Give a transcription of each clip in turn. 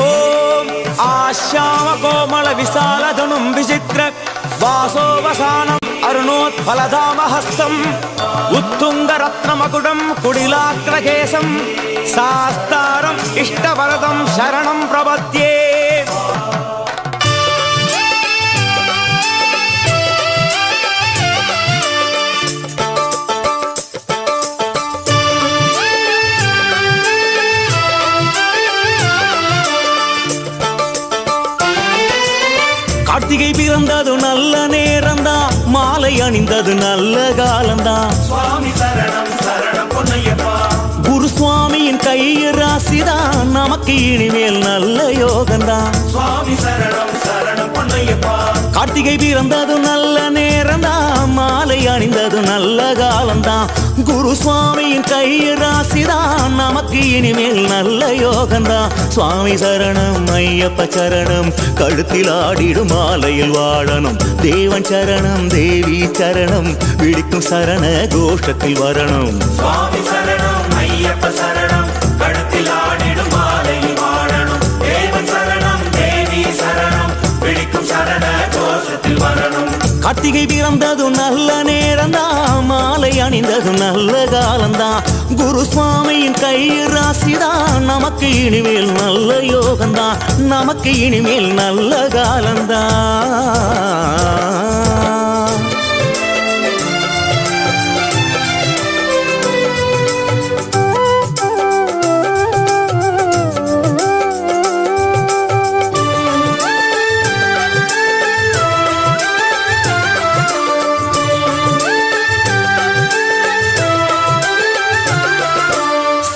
ஓம் ஆஷ்யாம கோமள விசாலதனும் விசித்திர வாசோவசானம் அருணோத்பலதாமஹஸ்தம் உத்துங்க ரத்னமகுடம் குடிலாக்ரகேசம் சாஸ்தாரம் இஷ்டவரதம் சரணம் பிரபத்யே. கார்த்திகை பிறந்தது நல்ல நேரம்தான், மாலை அணிந்தது நல்ல காலம்தான். சுவாமி சரணம் சரணம் பொன்னையப்பா. குரு சுவாமியின் கையில் ராசிதான், நமக்கு இனிமேல் நல்ல யோகம்தான். சுவாமி சரணம் சரணம் பொன்னையப்பா. கார்த்திகை பிறந்தது நல்ல நேரம்தான், மாலை அணிந்தது நல்ல காலம்தான். குரு சுவாமியின் கையில் ராசிதான், நமக்கு இனிமேல் நல்ல யோகம்தான். சுவாமி சரணம் ஐயப்ப சரணம், கழுத்தில் ஆடிடும் மாலையில் வாழணும். தேவன் சரணம் தேவி சரணம், விழிக்கும் சரண கோஷத்தில் வரணும். சுவாமி சரணம் ஐயப்ப சரணம், கழுத்தில் ஆடிடும் மாலையில் வாழணும். தேவன் சரணம் தேவி சரணம், விழிக்கும் சரண கோஷத்தில் வரணும். கார்த்திகை பிறந்தது நல்ல நேரம்தான், மாலை அணிந்தது நல்ல காலம்தான். குரு சுவாமியின் கையில் ராசிதான், நமக்கு இனிமேல் நல்ல யோகம்தான். நமக்கு இனிமேல் நல்ல காலம்தான்.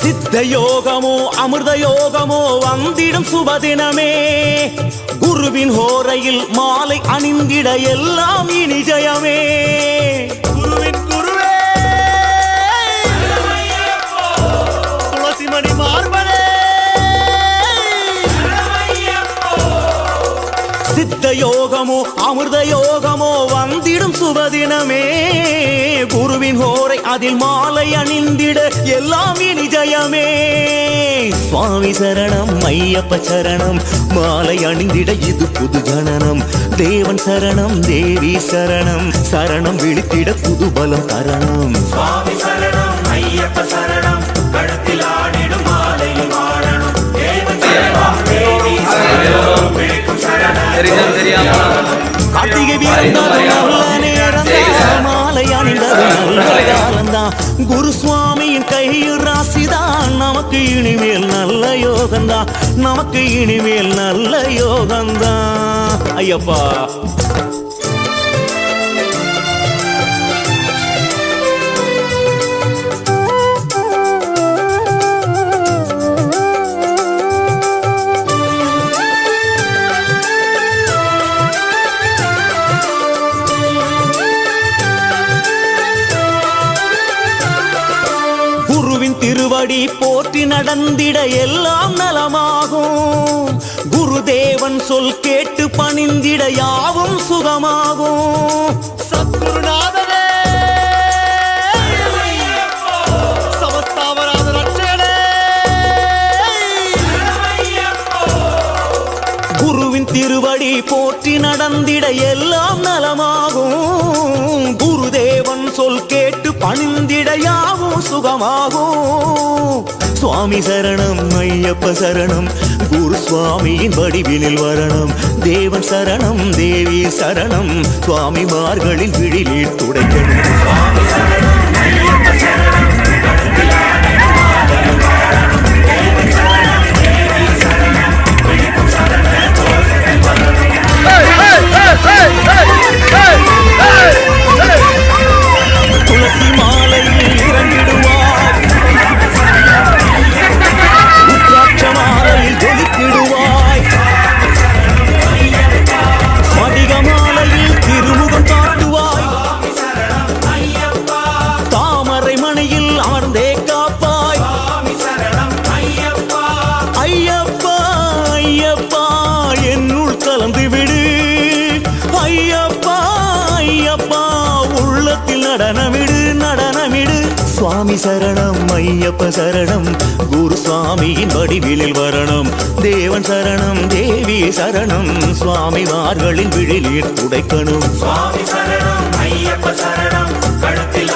சித்த யோகமோ அமிர்த யோகமோ வந்திடும் சுபதினமே, குருவின் ஹோரையில் மாலை அணிந்திட எல்லாம் இனி ஜெயமே. குருவின் குருவே துளசிமணி மார்பனே, சித்த யோகமோ அமிர்த யோகமோ வந்திடும் சுபதினமே, குருவின் ஹோரை அதில் மாலை அணிந்திட எல்லாம் இனி ஜெயமே. சுவாமி சரணம் ஐயப்ப சரணம், மாலை அணிந்திட இது புது ஜனனம். தேவன் சரணம் தேவி சரணம், சரணம் விழித்திட புது பலம் தரணம். சுவாமி சரணம் ஐயப்ப சரணம், கழுத்தில் ஆடிடும் மாலையில் வாழணும். தேவன் சரணம் தேவி சரணம், விழிக்கும் சரண கார்த்திகை பிறந்தது நல்ல நேரம்தான், மாலை அணிந்தது நல்ல காலம்தான். குரு சுவாமியின் கையில் ராசிதான், நமக்கு இனிமேல் நல்ல யோகம்தான். நமக்கு இனிமேல் நல்ல யோகம்தான். ஐயப்பா திருவடி போற்றி நடந்திட எல்லாம் நலமாகும். குருதேவன் சொல் கேட்டு பணிந்திட யாவும் சுகமாகும். சத்குருநாதனே சமஸ்தாவராத ரட்சகனே, குருவின் திருவடி போற்றி நடந்திட எல்லாம் நலமாகும். குருதேவன் சொல் கேட்டு பணிந்திட யாவும் சுகமாகும். சுவாமி சரணம் ஐயப்ப சரணம், குரு சுவாமியின் வடிவினில் வரணும். தேவன் சரணம் தேவி சரணம், சுவாமிமார்களின் விழிலில் துடைக்கணும். சுவாமி சரணம் ஐயப்ப சரணம், கழுத்தில் ஆடிடும் மாலையில் வாழணும். தேவன் சரணம் தேவி சரணம், விழிக்கும் சரண கோஷத்தில் வரணும். துளசி மாலையில் இறங்கிடுவார், உத்ராட்ச மாலையில் ஜொலித்திடுவாய். ஸ்படிக மாலையில் திருமுகம் காட்டுவாய். சுவாமி சரணம் ஐயப்ப சரணம் குருசுவாமியின் வடிவிலில் வரணும் தேவன் சரணம் தேவி சரணம் சுவாமிமார்களின் விழிநீர் துடைக்கணும் சுவாமி சரணம் ஐயப்ப சரணம் கழுத்தில்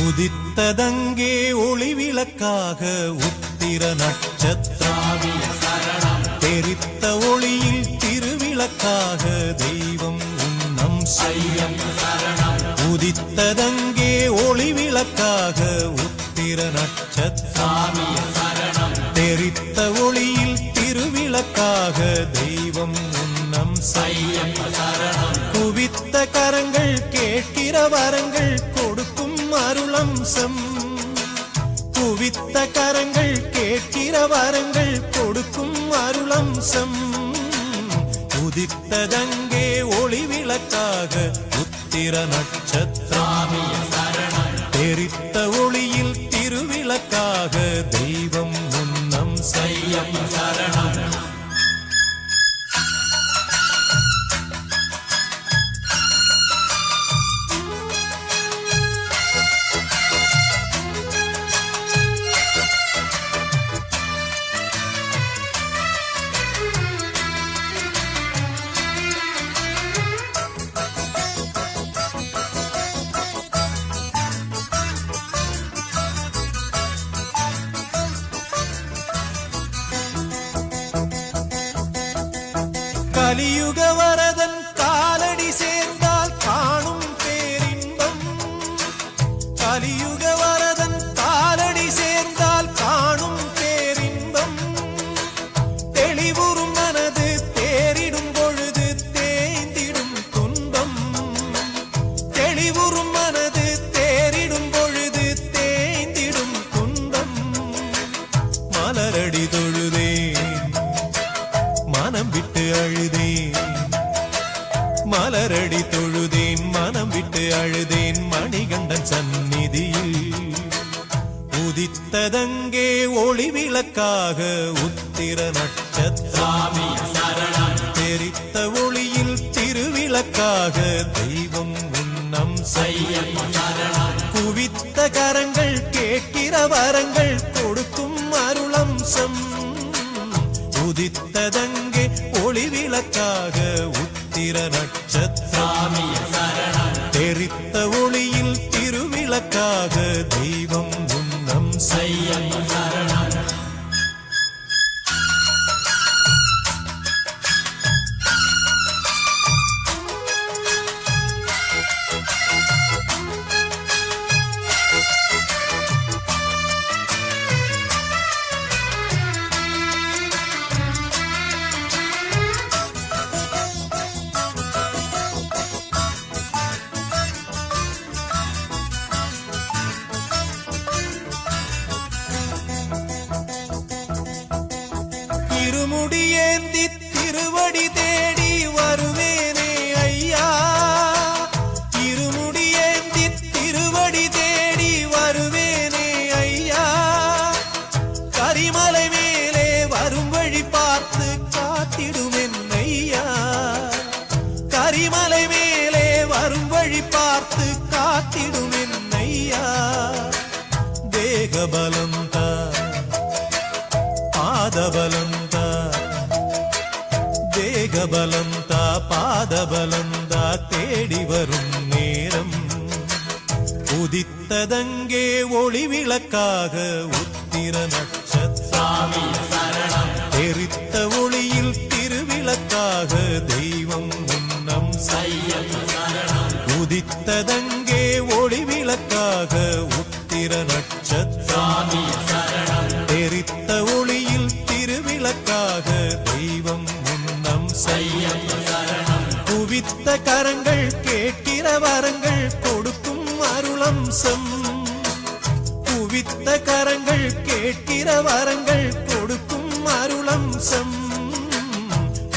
உதித்ததங்கே ஒளி விளக்காக உத்திர நட்சத்திரம் தெரித்த ஒளியில் திருவிளக்காக தெய்வம் உன்னம் செய்யம் உதித்ததங்கே ஒளி விளக்காக உத்திர நட்சத்திரம் தெரித்த ஒளியில் திருவிளக்காக தெய்வம் உன்னம் செய்யம் குவித்த கரங்கள் கேட்கிற வரங்கள் கொடுக்கும் அருளம்சம் குவித்த கரங்கள் கேட்கிற வரங்கள் கொடுக்கும் அருளம்சம் உதித்ததங்கே ஒளி விளக்காக உத்திர நட்சத்திரம் தெரித்த ஒளியில் திருவிளக்காக தெய்வம் உன்னம் செய்யம் சரணம் கலியுக வரதன் காலடி சேர்ந்தால் காணும் பேரின்பம் கலியுக வரதன் காலடி சேர்ந்தால் காணும் பேரின்பம் தெளிவுறும் மனது தேறிடும் பொழுது தேய்ந்திடும் துன்பம் தெளிவுறும் மனது தேறிடும் பொழுது தேய்ந்திடும் துன்பம் மலரடி தொழுதேன் மனம் விட்டு அழுதேன் மலரடி தொழுதேன் மனம் விட்டு அழுதேன் மணிகண்டன் சந்நிதியில் உதித்ததங்கே ஒளி விளக்காக உத்திர நட்சத்திரம் தெரித்த ஒளியில் திருவிளக்காக தெய்வம் உன்னம் செய்யம் குவித்த கரங்கள் கேட்கிற வரங்கள் கொடுக்கும் அருளம்சம் உதித்ததங்கே ஒளி விளக்காக உத்திர நட்சத்திரம் தெரித்த ஒளியில் திருவிளக்காக தெய்வம் உன்னம் செய்யம் இருமுடியேந்தி திருவடி தேடி வருவேனே ஐயா இருமுடியேந்தி திருவடி தேடி வருவேனே ஐயா கரிமலை மேலே வரும் வழி பார்த்து காத்திடுமென் ஐயா கரிமலை மேலே வரும் வழி பார்த்து காத்திடுமென் ஐயா தேகபலம் பாதபலம் தேகபலம் பாதபலம் தேடி வரும் நேரம் உதித்ததங்கே ஒளி விளக்காக உத்திர நட்சத்திரம் தெரித்த ஒளியில் திருவிளக்காக தெய்வம் உன்னம் செய்யம் உதித்ததங்கே ஒளி விளக்காக உத்திர நட்சத்திரம் தெரித்த ஒளியில் திருவிளக்காக தெய்வம் உன்னம் செய்யம் குவித்த கரங்கள் கேட்கிற வரங்கள் கொடுக்கும் அருளம்சம் குவித்த கரங்கள் கேட்கிற வரங்கள் கொடுக்கும் அருளம்சம்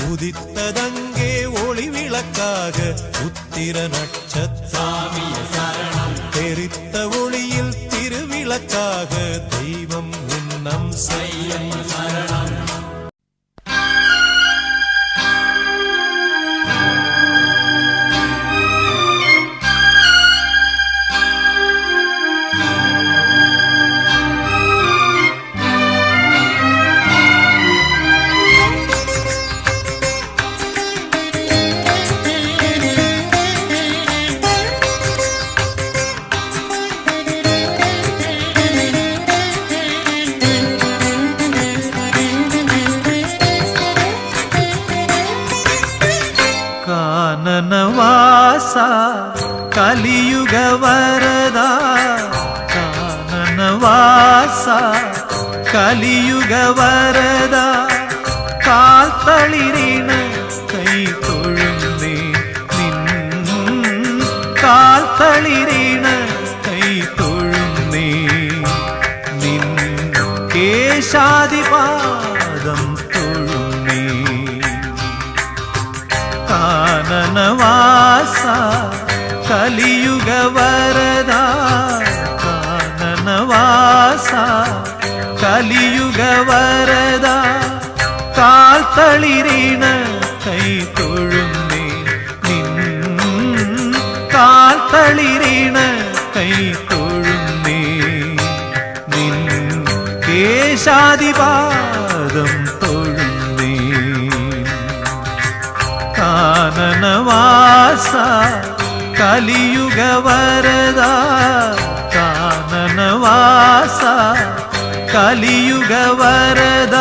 உதித்ததங்கே ஒளி விளக்காக உத்திர நட்சத்திரம் தெரித்த ஒளியில் திருவிளக்காக தெய்வம் உன்னம் செய்யம் കലിയുഗ വരദ കാൽത്തളിരിണ കൈ തൊഴുന്നേ നിൻ കാൽത്തളിരിണ കൈ തൊഴുന്നേ നിൻ കേശാദിപാദം തൊഴുന്നേ കാനനവാസ കലിയുഗ വരദ കാനനവാസ കലിയുഗ വരദ കാൽത്തളിരിണ കൈ തൊഴുന്നേ നിൻ കാൽത്തളിരിണ കൈ തൊഴുന്നേ നിൻ കേശാദിപാദം തൊഴുന്നേ കാനനവാസ കലിയുഗ വരദ കാനനവാസ കലിയുഗ വരദ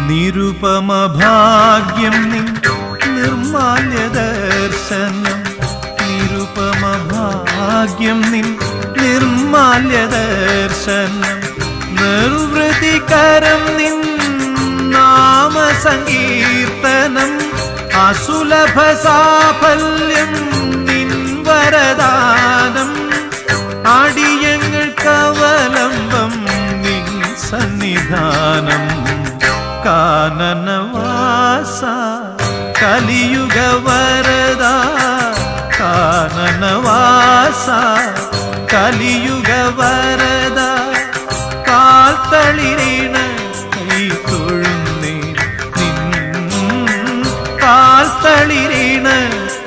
നിരുപമ ഭാഗ്യം നിൻ നിർമാല്യ ദർശനം നിരുപമ ഭാഗ്യം നിൻ നിർമാല്യ ദർശനം നിർവൃതികരം നിൻ നാമ സങ്കീർത്തനം അസുലഭ സാഫല്യം നിൻ വരദാനം അടിയങ്ങൾക്കവലംബം നിൻ സന്നിധാനം കാനനവാസ കലിയുഗ വരദ കാനനവാസ കലിയുഗ വരദ കാൽത്തളിരിണ കൈ തൊഴുന്നേ നിൻ കാൽത്തളിരിണ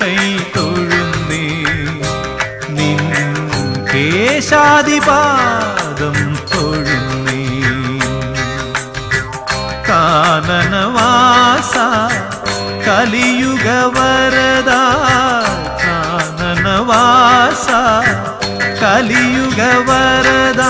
കൈ തൊഴുന്നേ നിൻ കേശാദിപാദം തൊഴുന്നേ കാനനവാസ കലിയുഗ വരദ കാനനവാസ കലിയുഗ വരദ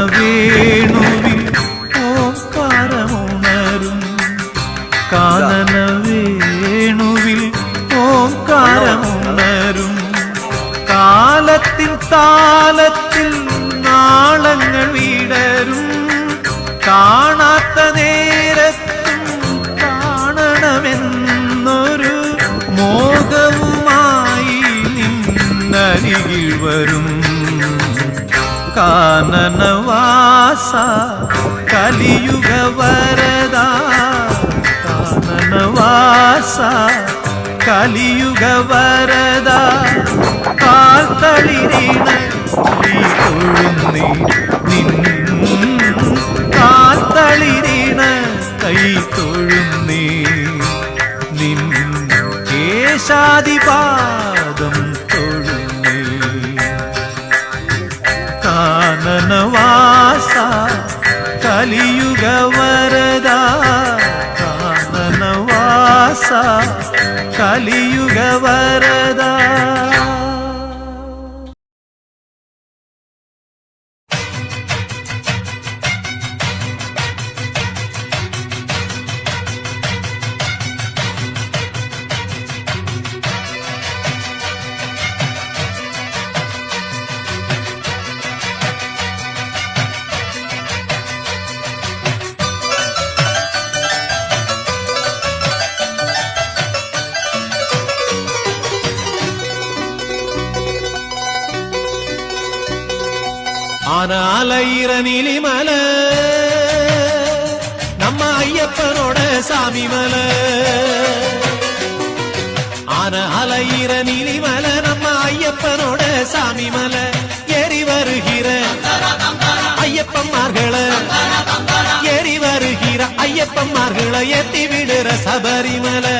കാനനവേണുവിൽ ഓംകാരമുണരും കാനനവേണുവിൽ ഓംകാരമുണരും കാലത്തിൻ താളത്തിൽ നാളങ്ങൾ വിടരും കാണാത്ത നേരത്തും കാണണമെന്നൊരു മോഹവുമായി നിന്നരികിൽ വരും കാനനവാസ കലിയുഗ വരദ കാനനവാസ കലിയുഗ വരദ കാൽത്തളിരിണ കൈ തൊഴുന്നേ നിൻ കാൽത്തളിരിണ കൈ തൊഴുന്നേ നിൻ കേശാദിപാദം തൊഴുന്നേ കാനനവാസ കലിയുഗ വരദ കാനനവാസ കലിയുഗ വരദ ஆன அலையிற நீலிமலை நம்ம ஐயப்பனோட சாமி மலை. ஆன அலையிற நீலிமலை நம்ம ஐயப்பனோட சாமி மலை. ஏறி வருகிற ஐயப்பன்மார்களை ஏறி வருகிற ஐயப்பன்மார்களை ஏத்தி விடுற சபரிமலை.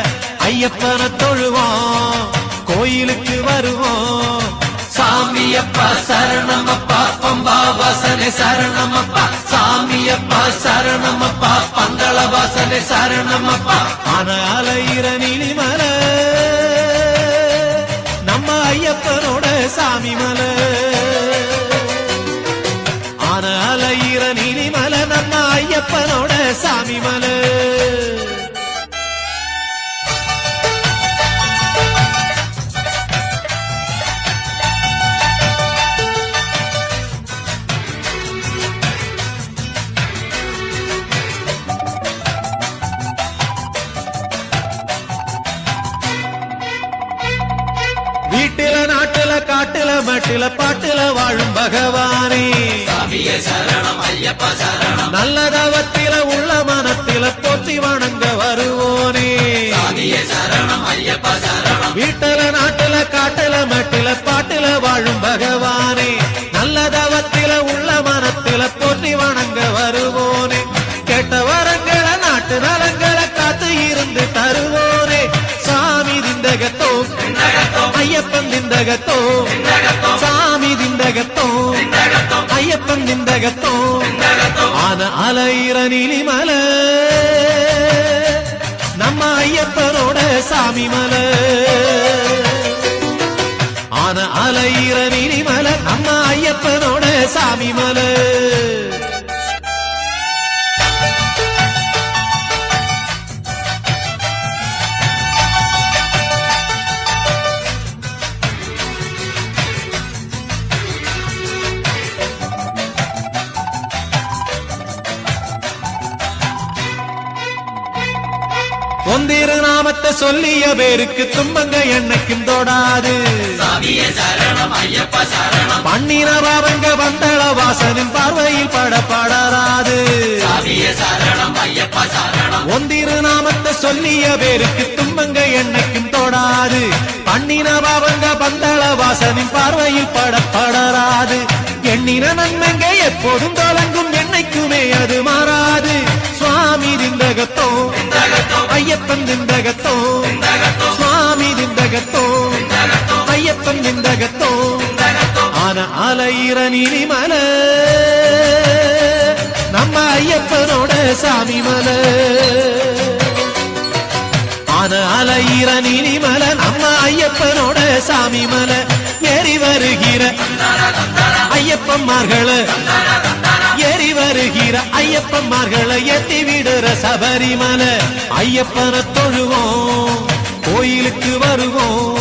ஐயப்பனை தொழுவோம் கோயிலுக்கு வருவோம். சாமியப்பா சரணமப்பா பம்பா வாசனை சரணமப்பா. சாமியப்பா சரணமப்பா பங்கள வாசனை சரணமப்பா. ஆன அலையிற நீலிமலை நம்ம ஐயப்பனோட சாமி மலை. ஆன அலையிற நீலிமலை நம்ம ஐயப்பனோட சாமி மலை. வீட்டில நாட்டுல காட்டுல மட்டில பாட்டுல வாழும் பகவானே சரணம் ஐயப்ப சரணம். நல்ல தவத்தில உள்ள மனத்தில போற்றி வணங்க வருவோனே சரணம் ஐயப்ப சரணம். வீட்டில நாட்டுல காட்டுல மட்டில பாட்டுல வாழும் பகவானே நல்ல தவத்தில உள்ள மனத்தில போற்றி வணங்க வருவோனே. கேட்ட வரங்களை நாட்டு நலங்களை காத்து இருந்து தருவோனே. சாமி திந்தகத்தோ ஐயப்பன் திந்தகத்தோ. சாமி திந்தகத்தோ ஐயப்பன் திந்தகத்தோ. ஆன அலையிற நீலிமலை நம்ம ஐயப்பனோட சாமி மலை. ஆன அலையிற நீலிமலை நம்ம ஐயப்பனோட சாமி மலை. ஒந்திரு நாமத்தை சொல்லிய பேருக்கு துன்பங்க என்னைக்கும் தொடாது. பண்ணின பாவங்க வந்தள வாசனின் பார்வையில் படப்படாது. ஒந்திரு நாமத்தை சொல்லிய பேருக்கு துன்பங்க என்னைக்கும் தொடாது. பண்ணின பாவங்க வந்தள வாசனின் பார்வையில் படப்படாது. எண்ணின நன்மைங்க எப்போதும் தொடங்கும் என்னைக்குமே அது மாறாது. சுவாமி திந்தகத்தோ ஐயப்பன் திந்தகத்தோ. சுவாமி திந்தகத்தோ ஐயப்பன் திந்தகத்தோ. ஆன அலையிற நீலிமலை நம்ம ஐயப்பனோட சாமி மலை. ஆன அலையிற நீலிமலை நம்ம ஐயப்பனோட சாமி மலை. ஏறி வருகிற ஐயப்பன்மார்களை ஏறி வருகிற ஐயப்பன்மார்களை ஏத்தி விடுற சபரிமலை. ஐயப்பனை தொழுவோம் கோயிலுக்கு வருவோம்.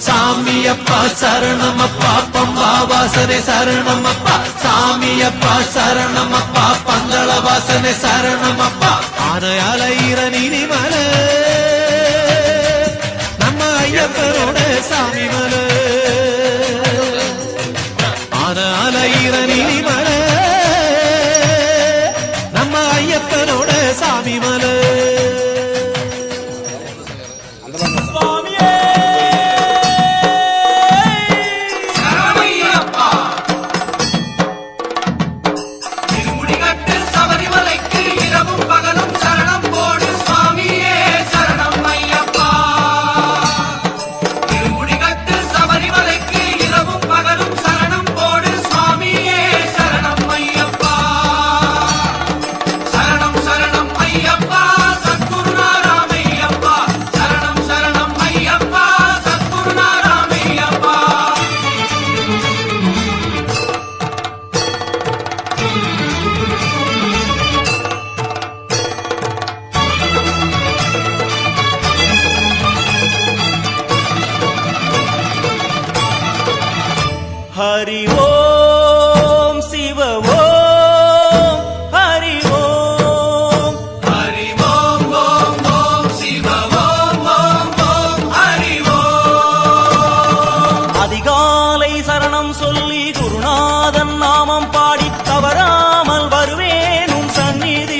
சாமியப்பா சரணமப்பா பம்பா வாசனை சரணமப்பா. சாமியப்பா சரணமப்பா பங்கள வாசனை சரணமப்பா. ஆன அலையிற நீலிமலை நம்ம ஐயப்பனோட சாமி மலை. ஆன அலையிற நீலிமலை நம்ம ஐயப்பனோட சாமி மலை. ஹரி ஓம் சிவ ஓம் ஹரி ஓம். ஹரி ஓம் ஓம் ஓம் சிவ ஓம் ஓம் ஓம் ஹரி ஓம். அதிகாலை சரணம் சரணம் சொல்லி குருநாதன் நாமம் பாடி தவறாமல் வருவேன் உன் சந்நிதி.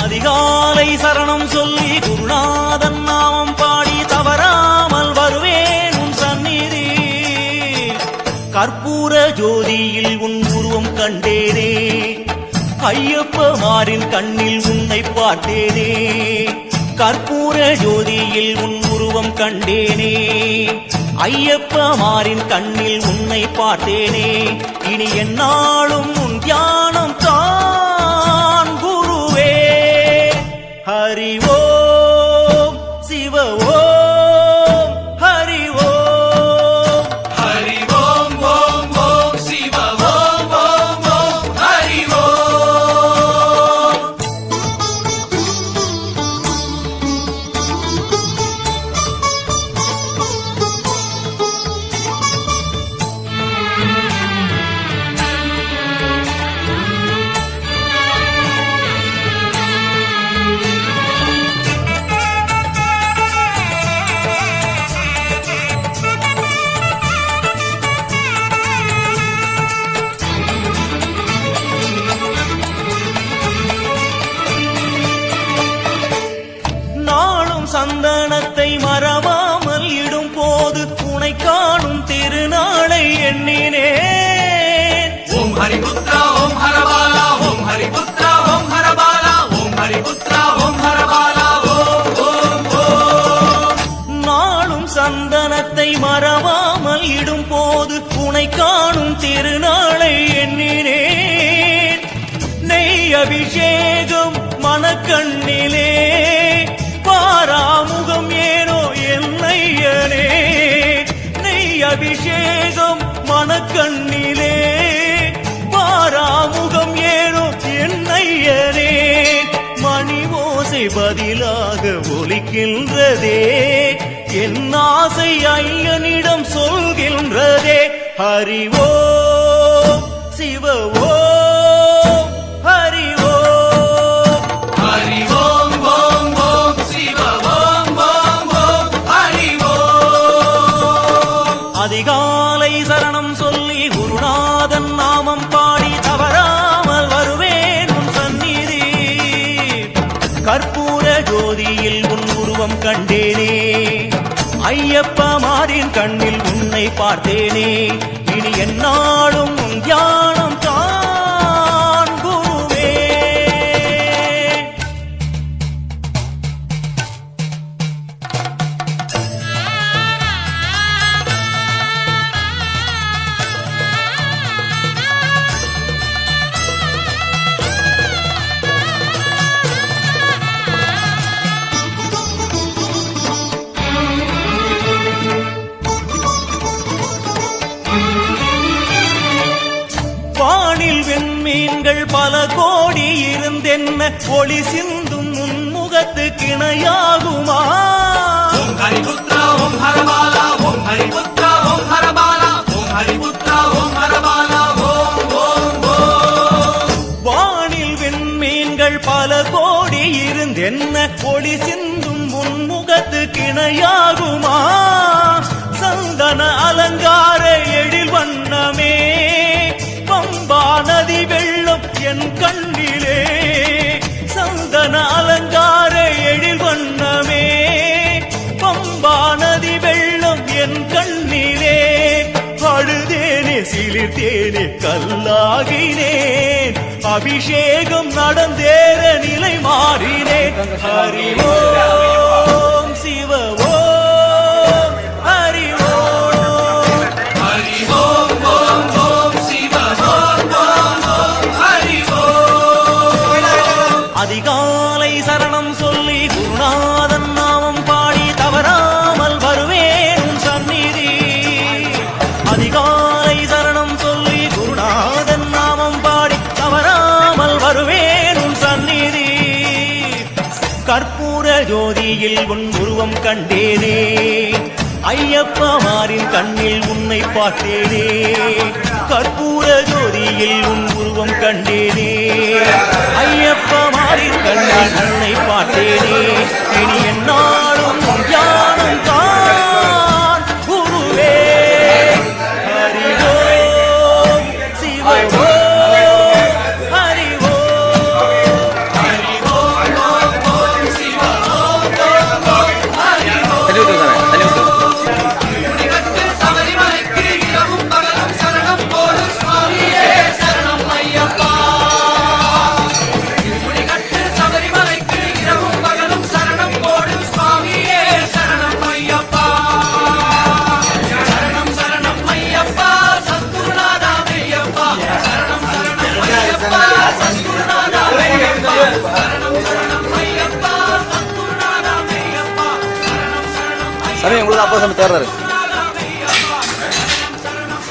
அதிகாலை சரணம் சொல்லி குருநாதன் நாமம் பாடி தவறாமல் வருவேன் உன் சந்நிதி. கற்பூர ஜோதியில் உன் உருவம் கண்டேனே, ஐயப்பமாரின் கண்ணில் உன்னை பார்த்தேனே. கற்பூர ஜோதியில் உன் உருவம் கண்டேனே, ஐயப்பமாரின் கண்ணில் உன்னை பார்த்தேனே. இனி என்னாலும் உன் தியானம் தான் குருவே. ஹரி ஓம் சிவ ஓம் ஹரி ஓம். ஹரி ஓம் ஓம் ஓம் சிவ ஓம் ஓம் ஓம் ஹரி ஓம். நாளும் சந்தனத்தை மறவாமல் இடும் போது உனை காணும் திருநாளை எண்ணினேன். ஓம் ஹரிபுத்ரா ஓம் ஹரபாலா ஓம் ஹரிபுத்ரா ஓம் ஹரபாலா ஓம் ஹரிபுத்ரா ஓம் ஹரபாலா ஓம் ஓம் ஓம். நாளும் சந்தனத்தை மறவாமல் இடும் போது உனை காணும் திருநாளை எண்ணினேன். நெய் அபிஷேகம் மனக்கண்ணிலே, பாராமுகம் ஏனோ என்னையனே. நெய் அபிஷேகம் மனக்கண்ணிலே, பாராமுகம் ஏனோ என்னையனே. மணி ஓசை பதிலாக ஒலிக்கின்றதே, என் ஆசை ஐயனிடம் சொல்கின்றதே. ஹரி ஓம் சிவ ஓம் ஹரி ஓம். ஹரி ஓம் ஓம் ஓம் சிவ ஓம் ஓம் ஓம் ஹரி ஓம். அதிகாலை சரணம் சொல்லி குருநாதன் நாமம் பாடி தவறாமல் வருவேன் உன் சந்நிதி. கற்பூர ஜோதியில் உன் உருவம் கண்டேனே, ஐயப்பமாரின் கண்ணில் உன்னை பார்த்தேனே. இனி என்னாலும் உன் தியானம் தான் குருவே. வானில் வெண்மீன்கள் பல கோடி இருந்தென்ன ஒளி சிந்தும் முன்முகத்துக்கு இணையாகுமா? ஓம் ஹரிபுத்ரா ஓம் ஹரபாலா ஓம் ஹரிபுத்ரா ஓம் ஹரபாலா ஓம் ஹரிபுத்ரா ஓம் ஹரபாலா ஓம் ஓம் ஓம். வானில் வெண்மீன்கள் பல கோடி இருந்தென்ன ஒளி சிந்தும் முன்முகத்துக்கு இணையாகுமா? சந்தன அலங்கார எழில் வண்ணமே, பம்பா நதி வெள்ளம் என் கண்ணிலே. சந்தன அலங்கார எழில் வண்ணமே, பம்பா நதி வெள்ளம் என் கண்ணிலே. அழுதேனே சிலிர்த்தேனே கல்லாகினேன், அபிஷேகம் நடந்தேற நிலை மாறினேன். ஹரி ஓம் சிவ ஓம் ஹரி ஓம். ஹரி ஓம் ஓம் ஓம் சிவ ஓம் ஓம் ஓம் ஹரி ஓம். அதிகாலை சரணம் சொல்லி குருநாதன் நாமம் பாடி தவறாமல் வருவேன் உன் சந்நிதி. அதிகாலை சரணம் சொல்லி குருநாதன் நாமம் பாடி தவறாமல் வருவேன் உன் சந்நிதி. கற்பூர ஜோதியில் உன் உருவம் கண்டேனே, ஐயப்பமாரின் கண்ணில் உன்னை பார்த்தேனே. கற்பூர ஜோதியில் உன் உருவம் கண்டேனே ஐயப்ப மாறி கண்ணில் உன்னை பார்த்தேனே இனி என்னாலும் தியானம் தான் குருவே ஹரிவோ சிவோ சாமி உங்களுக்கு அப்பா சாமி தேர்றாரு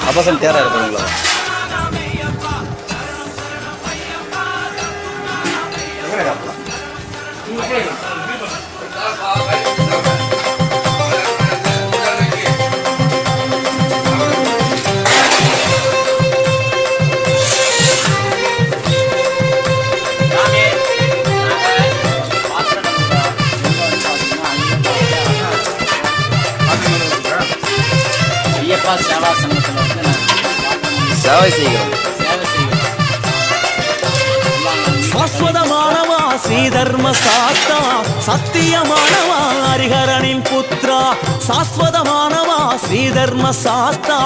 அப்பா சாமி தேர்றாரு உங்களை ஐயப்பா சேவா சங்கத்தில் வந்து நாங்கள் சேவை செய்கிறோம் சேவை செய்கிறோம். சாஸ்வதமானவா ஸ்ரீதர்ம சாஸ்தா சத்தியமானவா ஹரிஹரனின் புத்ரா சாஸ்வதமானவா ஸ்ரீதர்ம சாஸ்தா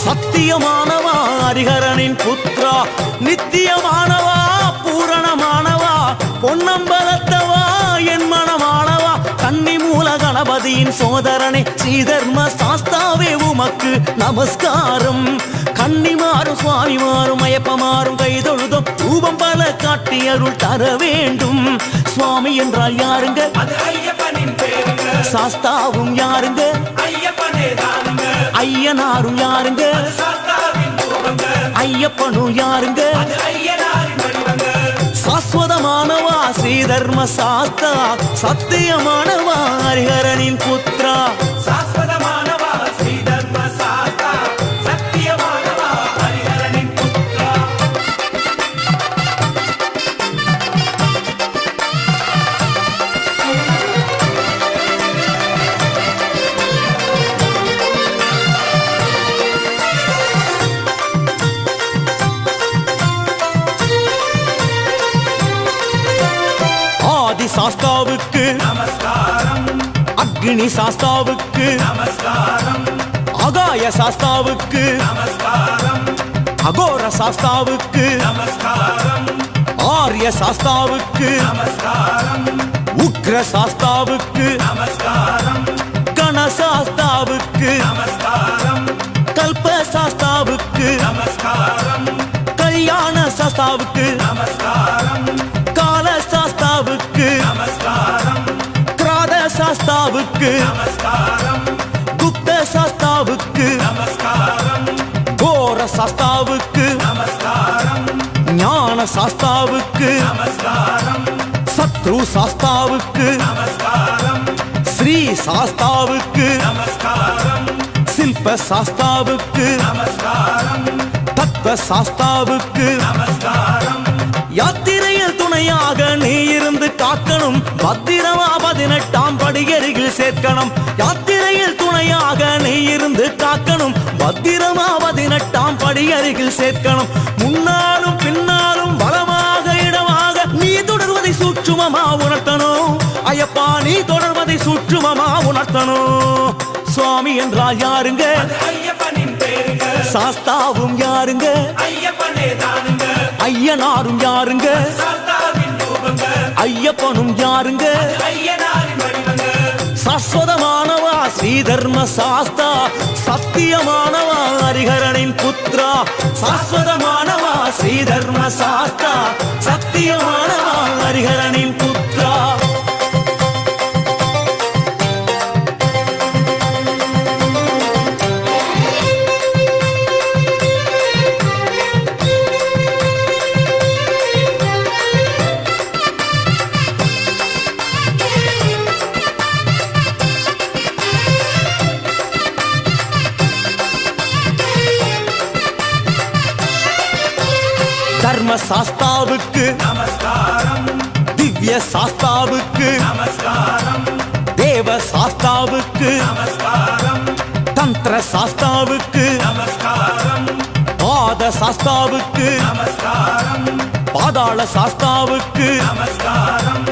சத்தியமானவா ஹரிஹரனின் புத்ரா நித்தியமானவா பூரணமானவா பொன்னம்பலத்தவா என் மனமானவா கன்னி மூல கணபதியின் சோதரனே ஸ்ரீதர்ம சாஸ்தாவே உமக்கு நமஸ்காரம் கன்னிமாறும் சுவாமிமாறும் ஐயப்பமாறும் கைதொழுதும் ரூபம் பல காட்டி அருள் தர வேண்டும் சுவாமி என்றால் யாருங்க அது ஐயப்பனின் பேருங்க சாஸ்தாவும் யாருங்க ஐயப்பனே தானுங்க ஐயனாரும் யாருங்க சாஸ்தாவின் ரூபங்க ஐயப்பனும் யாருங்க அது ஐயனாரின் வடிவங்க சாஸ்வதமானவா ஸ்ரீதர்ம சாஸ்தா சத்தியமானவா ஹரிஹரனின் புத்ரா சாஸ்வதமானவா ஸ்ரீதர்ம சாஸ்தா சத்தியமானவா ஹரிஹரனின் புத்ரா ஆதி சாஸ்தாவுக்கு நமஸ்காரம் அக்னி சாஸ்தாவுக்கு நமஸ்காரம் ஆகாய சாஸ்தாவுக்கு நமஸ்காரம் அகோர சாஸ்தாவுக்கு நமஸ்காரம் ஆரிய சாஸ்தாவுக்கு நமஸ்காரம் உக்ர சாஸ்தாவுக்கு நமஸ்காரம் கணசாஸ்தாவுக்கு நமஸ்காரம் கல்ப சாஸ்தாவுக்கு நமஸ்காரம் கல்யாண சாஸ்தாவுக்கு நமஸ்காரம் கால சாஸ்தாவுக்கு நமஸ்காரம் கிராத சாஸ்தாவுக்கு நமஸ்காரம் குப்த சாஸ்தாவுக்கு நமஸ்காரம் கோர சாஸ்தாவுக்கு நமஸ்காரம் ஞான சாஸ்தாவுக்கு நமஸ்காரம் சத்ரு சாஸ்தாவுக்கு நமஸ்காரம் ஸ்ரீ சாஸ்தாவுக்கு நமஸ்காரம் சில்ப சாஸ்தாவுக்கு நமஸ்காரம் தத்துவ சாஸ்தாவுக்கு நமஸ்காரம் யாத்திரையில் துணையாக நீ இருந்து காக்கணும் பத்திரமா 18ஆம் படியருகில் சேர்க்கணும் யாத்திரையில் துணையாக நீ இருந்து காக்கணும் பத்திரமா 18ஆம் படியருகில் சேர்க்கணும் முன்னாலும் பின்னாலும் வளமாக இடமாக நீ தொடர்வதை சூட்சுமமா உணர்த்தணும் ஐயப்பா நீ தொடர்வதை சூட்சுமமா உணர்த்தணும் சுவாமி என்றால் யாருங்க அது ஐயப்பனின் பேருங்க சாஸ்தாவும் யாருங்க ஐயப்பனே தானுங்க ஐயனாரும் யாருங்க சாஸ்தாவின் ரூபங்க ஐயப்பனும் யாருங்க ஐயனாரின் வடிவங்க சாஸ்வதமானவா ஸ்ரீதர்ம சாஸ்தா சத்தியமானவா ஹரிஹரனின் புத்ரா சாஸ்வதமானவா ஸ்ரீதர்ம சாஸ்தா சத்தியமானவா ஹரிஹரனின் புத்ரா தர்ம சாஸ்தாவுக்கு நமஸ்காரம் திவ்ய சாஸ்தாவுக்கு நமஸ்காரம் தேவ சாஸ்தாவுக்கு நமஸ்காரம் தந்திர சாஸ்தாவுக்கு நமஸ்காரம் பாத சாஸ்தாவுக்கு நமஸ்காரம் பாதாள சாஸ்தாவுக்கு நமஸ்காரம்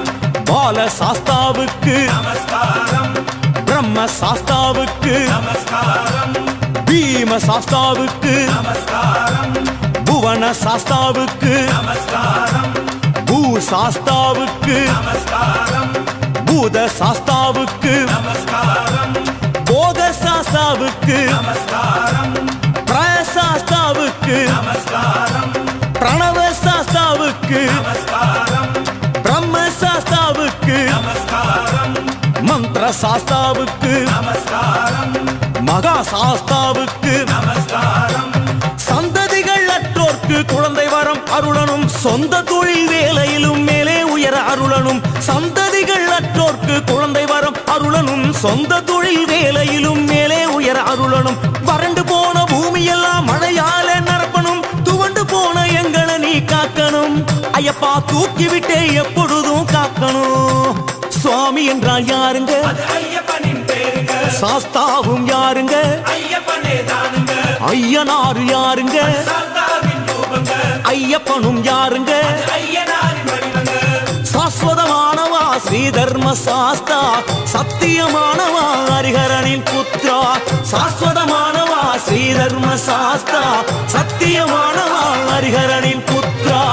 பால சாஸ்தாவுக்கு நமஸ்காரம் பிரம்ம சாஸ்தாவுக்கு நமஸ்காரம் பீம சாஸ்தாவுக்கு நமஸ்காரம் புவன சாஸ்தாவுக்கு நமஸ்காரம் பூ சாஸ்தாவுக்கு நமஸ்காரம் பூத சாஸ்தாவுக்கு நமஸ்காரம் போக சாஸ்தாவுக்கு நமஸ்காரம் பிரசாஸ்தாவுக்கு நமஸ்காரம் பிரணவ சாஸ்தாவுக்கு நமஸ்காரம் பிரம்ம சாஸ்தாவுக்கு நமஸ்காரம் மந்திர சாஸ்தாவுக்கு நமஸ்காரம் மகா சாஸ்தாவுக்கு நமஸ்காரம் சந்ததிகள் அற்றோர்க்கு குழந்தை வரம் அருளனும் சொந்த தொழில் வேலையிலும் மேலே உயர அருளனும் சந்ததிகள் அற்றோர்க்கு குழந்தை வரம் அருளனும் சொந்த தொழில் வேலையிலும் மேலே உயர அருளனும் வறண்டு போன பூமியெல்லாம் மழையால நிரப்பணும் துவண்டு போன எங்களை நீ காக்கணும் ஐயப்பா தூக்கிவிட்டே எப்பொழுதும் காக்கணும் சுவாமி என்றால் யாருங்க அது ஐயப்பனின் பேருங்க சாஸ்தாவும் யாருங்க ஐயப்பனே தானுங்க ஐயனாரு யாருங்க சாஸ்தாவின் ரூபங்க ஐயப்பனும் யாருங்க ஐயனாரின் வடிவங்க சாஸ்வதமானவா ஸ்ரீ தர்ம சாஸ்தா சத்தியமானவா ஹரிஹரனின் புத்ரா சாஸ்வதமானவா ஸ்ரீ தர்ம சாஸ்தா சத்தியமானவா ஹரிஹரனின் புத்ரா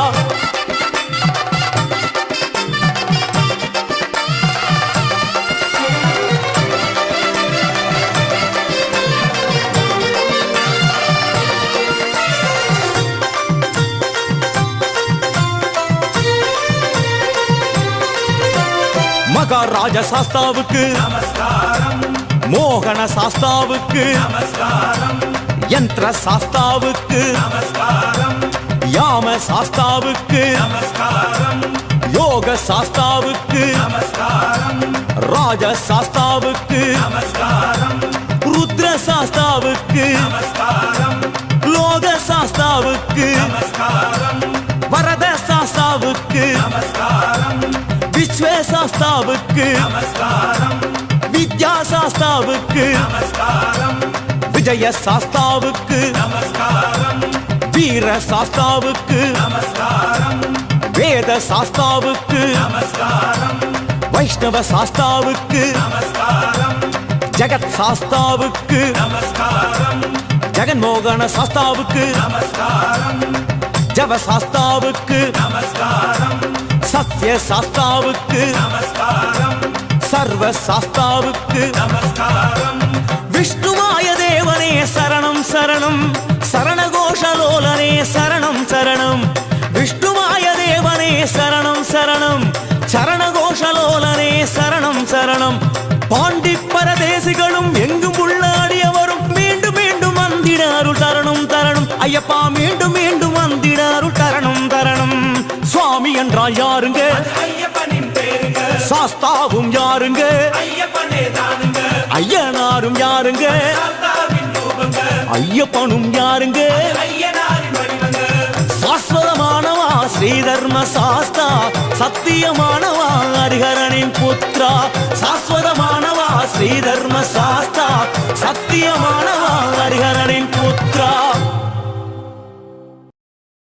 மகாராஜ சாஸ்தாவுக்கு நமஸ்காரம் மோகன சாஸ்தாவுக்கு நமஸ்காரம் யந்திர சாஸ்தாவுக்கு நமஸ்காரம் யாம சாஸ்தாவுக்கு நமஸ்காரம் யோக சாஸ்தாவுக்கு நமஸ்காரம் ராஜ சாஸ்தாவுக்கு நமஸ்காரம் ருத்ர சாஸ்தாவுக்கு நமஸ்காரம் லோக சாஸ்தாவுக்கு நமஸ்காரம் வரத சாஸ்தாவுக்கு நமஸ்காரம் விஸ்வ சாஸ்தாவுக்கு நமஸ்காரம் வித்யா சாஸ்தாவுக்கு நமஸ்காரம் விஜய சாஸ்தாவுக்கு நமஸ்காரம் வீர சாஸ்தாவுக்கு நமஸ்காரம் வேத சாஸ்தாவுக்கு நமஸ்காரம் வைஷ்ணவ சாஸ்தாவுக்கு நமஸ்காரம் ஜெகத் சாஸ்தாவுக்கு நமஸ்காரம் ஜெகன்மோகன சாஸ்தாவுக்கு நமஸ்காரம் ஜவ சாஸ்தாவுக்கு நமஸ்காரம் சத்ய சாஸ்தாவுக்கு நமஸ்காரம் சர்வ சாஸ்தாவுக்கு நமஸ்காரம் விஷ்ணுமாய தேவனே சரணம் சரணம் சரணகோஷலோலனே சரணம் சரணம் விஷ்ணுமாய தேவனே சரணம் சரணம் சரணகோஷலோலனே சரணம் சரணம் பாண்டி பரதேசிகளும் எங்கும் உள்ள அடியவரும் மீண்டும் மீண்டும் வந்திட அருள் தரணும் தரணும் ஐயப்பா மீண்டும் மீண்டும் வந்திட அருள் தரணும் தரணும் சுவாமி என்றால் யாருங்க ஐயப்பனின் பேருங்க சாஸ்தாவும் யாருங்க ஐயப்பனே தானுங்க ஐயனாரும் யாருங்க சாஸ்தாவின் ரூபங்க ஐயப்பனும் யாருங்க ஐயனாரின் வடிவங்க சாஸ்வதமானவா ஸ்ரீ தர்ம சாஸ்தா சத்தியமானவா ஹரிஹரனின் புத்ரா சாஸ்வதமானவா ஸ்ரீ தர்ம சாஸ்தா சத்தியமான